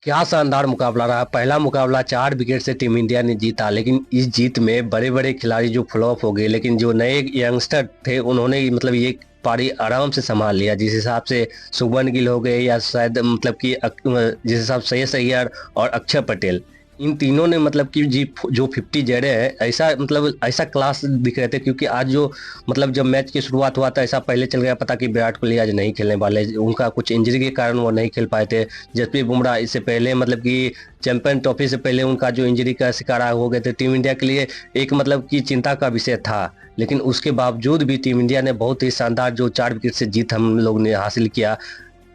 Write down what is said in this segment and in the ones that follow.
क्या शानदार मुकाबला रहा। पहला मुकाबला 4 विकेट से टीम इंडिया ने जीता, लेकिन इस जीत में बड़े बड़े खिलाड़ी जो फ्लॉप हो गए, लेकिन जो नए यंगस्टर थे उन्होंने मतलब ये पारी आराम से संभाल लिया। जिस हिसाब से शुभमन गिल हो गए या शायद मतलब कि जिस हिसाब से श्रेयस अय्यर और अक्षर पटेल, इन तीनों ने मतलब कि जी जो 50 जड़े हैं, ऐसा मतलब ऐसा क्लास दिख रहे थे। क्योंकि आज जो मतलब जब मैच की शुरुआत हुआ था, ऐसा पहले चल गया पता कि विराट कोहली आज नहीं खेलने वाले, उनका कुछ इंजरी के कारण वो नहीं खेल पाए थे। जसप्रीत बुमराह इससे पहले मतलब कि चैंपियन ट्रॉफी से पहले उनका जो इंजरी का शिकार हो गए थे, टीम इंडिया के लिए एक मतलब कि चिंता का विषय था। लेकिन उसके बावजूद भी टीम इंडिया ने बहुत ही शानदार जो 4 विकेट से जीत हम लोग ने हासिल किया,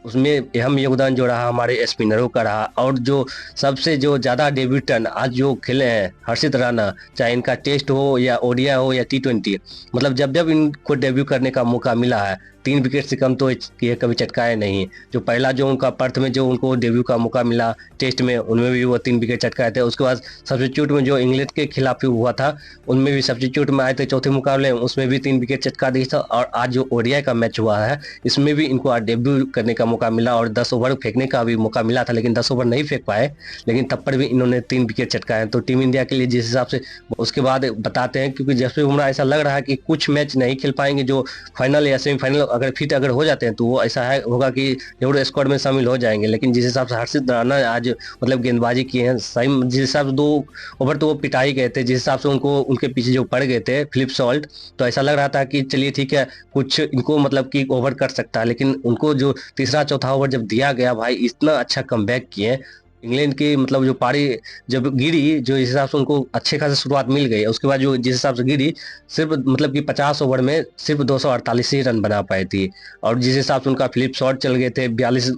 उसमें अहम योगदान जो रहा हमारे स्पिनरों का रहा। और जो सबसे जो ज़्यादा डेब्यूटन आज जो खेले हैं, हर्षित राणा, चाहे इनका टेस्ट हो या ओडीआई हो या T20, मतलब जब जब इनको डेब्यू करने का मौका मिला है, 3 विकेट से कम तो ये कभी चटकाए नहीं। जो पहला जो उनका पर्थ में जो उनको डेब्यू का मौका मिला टेस्ट में, उनमें भी वो 3 विकेट चटकाए थे। उसके बाद सब्स्टिट्यूट में जो इंग्लैंड के खिलाफ हुआ था, उनमें भी सब्स्टिट्यूट में आए थे चौथे मुकाबले, उसमें भी 3 विकेट चटका दी था। और आज जो ओडीआई का मैच हुआ है, इसमें भी इनको आज डेब्यू करने का मौका मिला और 10 ओवर फेंकने का भी मौका मिला था, लेकिन 10 ओवर नहीं फेंक पाए। लेकिन तब पर भी इन्होंने 3 विकेट चटकाए। तो टीम इंडिया के लिए जिस हिसाब से उसके बाद बताते हैं, क्योंकि जसप्रीत बुमराह ऐसा लग रहा है कि कुछ मैच नहीं खेल पाएंगे, जो फाइनल या सेमीफाइनल अगर फिट अगर हो जाते हैं तो वो ऐसा है होगा कि जरूर स्क्वाड में शामिल हो जाएंगे। लेकिन जिस हिसाब से हर्षित राणा आज मतलब गेंदबाजी किए हैं सही, जिस हिसाब से 2 ओवर तो वो पिटाई गए थे, जिस हिसाब से उनको उनके पीछे जो पड़ गए थे फिलिप सॉल्ट, तो ऐसा लग रहा था कि चलिए ठीक है कुछ इनको मतलब कि ओवर कर सकता है। लेकिन उनको जो तीसरा चौथा ओवर जब दिया गया, भाई इतना अच्छा कमबैक किए इंग्लैंड की। मतलब जो पारी जब गिरी, जो इस हिसाब से उनको अच्छे खासे शुरुआत मिल गई, उसके बाद जो जिस हिसाब से गिरी, सिर्फ मतलब कि 50 ओवर में सिर्फ 248 ही रन बना पाई थी। और जिस हिसाब से उनका फिलिप शॉट चल गए थे, 42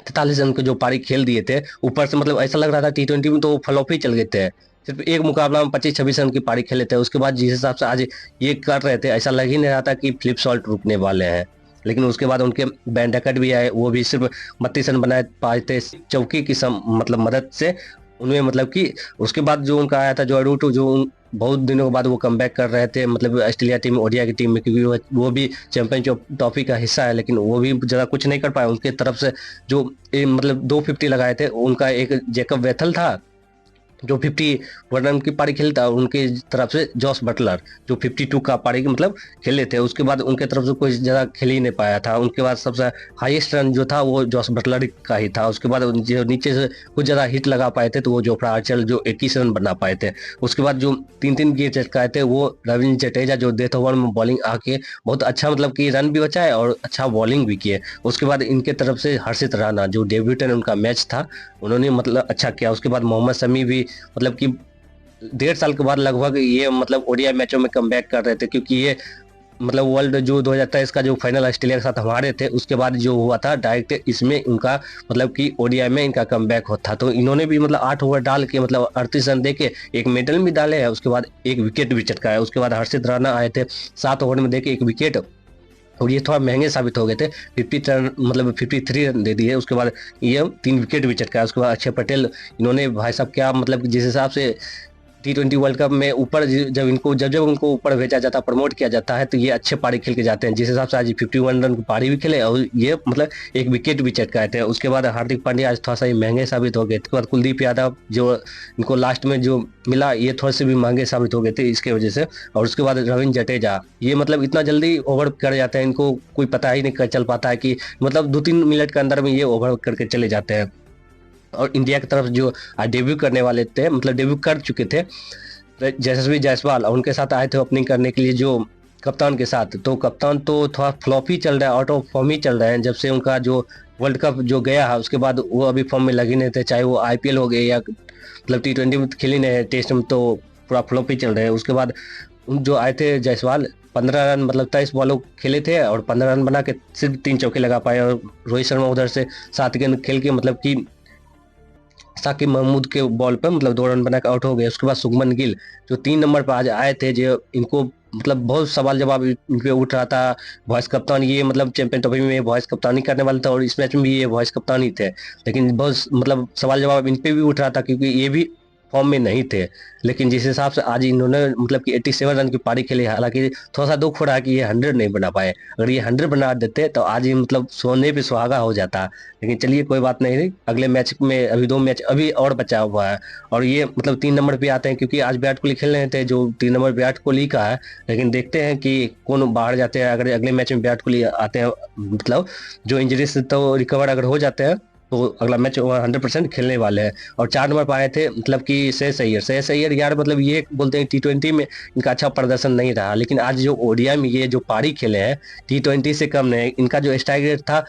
43 रन के जो पारी खेल दिए थे ऊपर से, मतलब ऐसा लग रहा था T20 में तो वो फ्लॉप ही चल गए थे। सिर्फ एक मुकाबला में 25 26 रन की पारी खेले थे। उसके बाद जिस हिसाब से आज ये कर रहे थे, ऐसा लग ही नहीं रहा था कि फ्लिप शॉट रुकने वाले हैं। लेकिन उसके बाद उनके बैन डकट भी आए, वो भी सिर्फ 32 रन बनाए पाए थे चौकी की मतलब मदद से उनमें। मतलब कि उसके बाद जो उनका आया था जो रूट, जो बहुत दिनों के बाद वो कमबैक कर रहे थे, मतलब ऑस्ट्रेलिया टीम ओडिया की टीम में, क्योंकि वो भी चैंपियन ट्रॉफी का हिस्सा है। लेकिन वो भी ज़्यादा कुछ नहीं कर पाए। उनके तरफ से जो मतलब 250 लगाए थे, उनका एक जेकब वेथल था जो 51 रन की पारी खेलता, उनके तरफ से जॉस बटलर जो 52 का पारी मतलब खेले थे। उसके बाद उनके तरफ से कोई ज़्यादा खेल ही नहीं पाया था। उनके बाद सबसे हाईएस्ट रन जो था वो जॉस बटलर का ही था। उसके बाद जो नीचे से कुछ ज़्यादा हिट लगा पाए थे तो वो जोफ्रा आर्चर जो 21 रन बना पाए थे। उसके बाद जो 3 3 गेट चटकाए थे वो रविंद्र जडेजा जो डेथ ओवर में बॉलिंग आके बहुत अच्छा मतलब कि रन भी बचाए और अच्छा बॉलिंग भी किए। उसके बाद इनके तरफ से हर्षित राणा जो डेब्यूटेंट उनका मैच था, उन्होंने मतलब अच्छा किया। उसके बाद मोहम्मद शमी भी मतलब कि 1.5 साल के बाद लगभग ये मतलब ओडीआई मैचों में कमबैक कर रहे थे। क्योंकि ये मतलब वर्ल्ड जो 2023 का जो फाइनल ऑस्ट्रेलिया के साथ हमारे थे, उसके बाद जो हुआ था डायरेक्ट इसमें उनका मतलब कि ओडीआई में इनका कमबैक होता। तो इन्होंने भी मतलब 8 ओवर डाल के मतलब 38 रन दे के एक मेडल भी डाले है। उसके बाद एक विकेट भी चटकाया। उसके बाद हर्षित राणा आए थे 7 ओवर में दे के एक विकेट, और ये थोड़ा महंगे साबित हो गए थे। 50 रन मतलब 53 रन दे दिए। उसके बाद ये 3 विकेट भी चटकाया। उसके बाद अक्षय पटेल, इन्होंने भाई साहब क्या मतलब जिस हिसाब से T20 वर्ल्ड कप में ऊपर जब इनको जब जब उनको ऊपर भेजा जाता है, प्रमोट किया जाता है, तो ये अच्छे पारी खेल के जाते हैं। जिस हिसाब से आज 51 रन की पारी भी खेले और ये मतलब एक विकेट भी चटकाए थे। उसके बाद हार्दिक पांड्या आज थोड़ा सा ही महंगे साबित हो गए। उसके बाद कुलदीप यादव जो इनको लास्ट में जो मिला, ये थोड़े से भी महंगे साबित हो गए थे इसके वजह से। और उसके बाद रविंद्र जडेजा, ये मतलब इतना जल्दी ओवर कर जाते हैं, इनको कोई पता ही नहीं चल पाता है कि मतलब 2 3 मिनट के अंदर में ये ओवर करके चले जाते हैं। और इंडिया की तरफ जो डेब्यू करने वाले थे, मतलब डेब्यू कर चुके थे, यशस्वी जायसवाल, और उनके साथ आए थे ओपनिंग करने के लिए जो कप्तान के साथ। तो कप्तान तो थोड़ा फ्लॉप ही चल रहा है, आउट ऑफ फॉर्म ही चल रहे हैं। जब से उनका जो वर्ल्ड कप जो गया है, उसके बाद वो अभी फॉर्म में लगे नहीं थे। चाहे वो आईपीएल हो गए या मतलब T20 में खेल ही नहीं है, टेस्ट में तो पूरा फ्लॉप ही चल रहे हैं। उसके बाद जो आए थे जायसवाल, 15 रन मतलब 23 बॉलों खेले थे और 15 रन बना के सिर्फ 3 चौके लगा पाए। और रोहित शर्मा उधर से 7 गेंद खेल के मतलब कि साकिब महमूद के बॉल पर मतलब 2 रन बना के आउट हो गए। उसके बाद शुभमन गिल जो 3 नंबर पर आज आए थे, जो इनको मतलब बहुत सवाल जवाब इन पे उठ रहा था। वॉइस कप्तान ये मतलब चैंपियन ट्रॉफी में वॉइस कप्तानी करने वाला था और इस मैच में भी ये वॉइस कप्तान ही थे। लेकिन बहुत मतलब सवाल जवाब इन पे भी उठ रहा था, क्योंकि ये भी फॉर्म में नहीं थे। लेकिन जिस हिसाब से आज इन्होंने मतलब कि 87 रन की पारी खेली, हालांकि थोड़ा सा दुख हो रहा है कि ये 100 नहीं बना पाए। अगर ये 100 बना देते तो आज ये मतलब सोने पे सुहागा हो जाता। लेकिन चलिए कोई बात नहीं, अगले मैच में अभी 2 मैच अभी और बचा हुआ है, और ये मतलब 3 नंबर पे आते हैं, क्योंकि आज विराट कोहली खेल रहे थे जो 3 नंबर विराट कोहली का है। लेकिन देखते हैं कि कौन बाहर जाते हैं। अगर अगले मैच में विराट कोहली आते हैं, मतलब जो इंजरी से तो रिकवर अगर हो जाते हैं, तो अगला मैच 100% खेलने वाले हैं। और 4 नंबर पर आए थे मतलब कि श्रेयस अय्यर यार, मतलब ये बोलते हैं T20 में इनका अच्छा प्रदर्शन नहीं रहा, लेकिन आज जो ओडीआई में ये जो पारी खेले हैं T20 से कम नहीं, इनका जो स्ट्राइक रेट था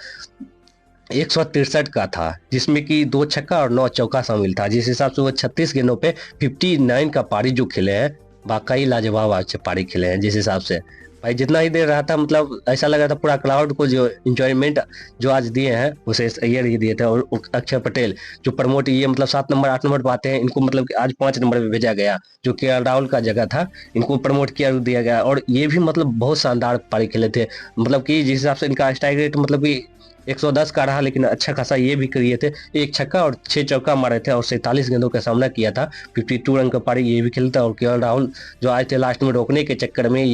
163 का था, जिसमें कि 2 छक्का और 9 चौका शामिल था। जिस हिसाब से वो 36 गेंदों पे 59 का पारी जो खेले हैं, वाकई लाजवाब अच्छे पारी खेले हैं। जिस हिसाब से भाई जितना ही देर रहा था, मतलब ऐसा लग रहा था पूरा क्राउड को जो इंजॉयमेंट जो आज दिए हैं वो श्रेयस अय्यर ही दिए थे। और अक्षर पटेल जो प्रमोट ये मतलब 7 नंबर 8 नंबर पर आते हैं, इनको मतलब कि आज 5 नंबर पे भेजा गया, जो के राहुल का जगह था, इनको प्रमोट किया दिया गया। और ये भी मतलब बहुत शानदार पारी खेले थे, मतलब कि जिस हिसाब से इनका स्ट्राइक रेट मतलब कि 110 का रहा, लेकिन अच्छा खासा ये भी किए थे, 1 छक्का और 6 चौका मारे थे, और 47 गेंदों का सामना किया था। 52 रन का पारी ये भी खेलता। और के राहुल जो आए थे लास्ट में रोकने के चक्कर में,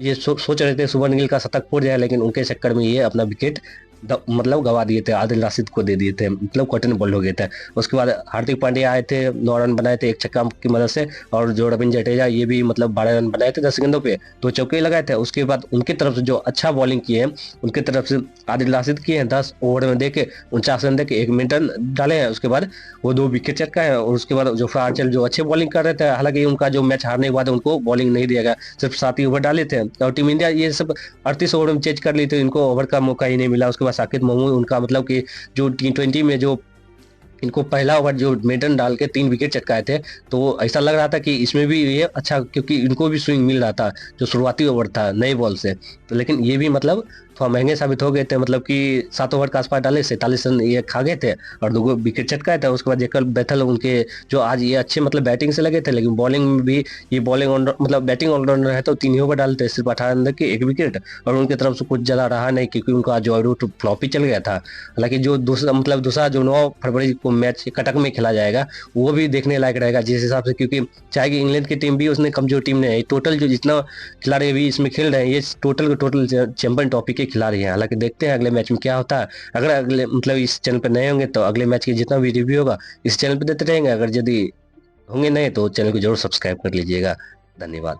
ये सोच रहे थे सुबह गिल का शतक फूट जाए, लेकिन उनके चक्कर में ये अपना विकेट मतलब गवा दिए थे, आदिल राशिद को दे दिए थे, मतलब कॉटन बॉल हो गए थे। उसके बाद हार्दिक पांड्या आए थे, 9 रन बनाए थे 1 छक्का की मदद से। और जो रविंद्र जडेजा ये भी मतलब 12 रन बनाए थे 10 गेंदों पे, 2 चौके लगाए थे। उसके बाद उनकी तरफ से जो अच्छा बॉलिंग किए हैं, उनकी तरफ से आदिल राशिद किए हैं 10 ओवर में देके 49 रन देके 1 मिनट डाले हैं। उसके बाद वो 2 विकेट चटकाए हैं। और उसके बाद जो आर्चर जो अच्छे बॉलिंग कर रहे थे, हालांकि उनका जो मैच हारने के बाद उनको बॉलिंग नहीं दिया गया, सिर्फ 7 ही ओवर डाले थे। और टीम इंडिया ये सब 38 ओवर में चेंज कर ली थी, इनको ओवर का मौका ही नहीं मिला। उसके बाद साकिब महमूद उनका मतलब कि जो T20 में जो इनको पहला ओवर जो मेडन डाल के 3 विकेट चटकाए थे, तो ऐसा लग रहा था कि इसमें भी ये अच्छा, क्योंकि इनको भी स्विंग मिल रहा था जो शुरुआती ओवर था नए बॉल से। तो लेकिन ये भी मतलब थोड़ा महंगे साबित हो गए थे, मतलब कि 7 ओवर के आसपास डाले, 47 रन ये खा गए थे और 2 विकेट चटकाए थे। उसके बाद जेकल बैथल उनके जो आज ये अच्छे मतलब बैटिंग से लगे थे, लेकिन बॉलिंग में भी ये बॉलिंग मतलब बैटिंग ऑलराउंडर है, तो 3 ही ओवर डालते सिर्फ 18 रन के 1 विकेट। और उनकी तरफ से कुछ ज़्यादा रहा नहीं, क्योंकि उनका जो रूट फ्लॉपी चल गया था। हालांकि जो दूसरा जो 9 फरवरी को मैच कटक में खेला जाएगा, वो भी देखने लायक रहेगा जिस हिसाब से, क्योंकि चाहे कि इंग्लैंड की टीम भी उसने कमजोर टीम नहीं है। टोटल जो जितना खिलाड़ी अभी इसमें खेल रहे हैं, ये टोटल चैंपियन ट्रॉफी के खिलाड़ी हैं। हालांकि देखते हैं अगले मैच में क्या होता है। अगर अगले मतलब इस चैनल पर नए होंगे तो अगले मैच की जितना भी रिव्यू होगा इस चैनल पर देते रहेंगे। अगर यदि होंगे नहीं तो चैनल को जरूर सब्सक्राइब कर लीजिएगा। धन्यवाद।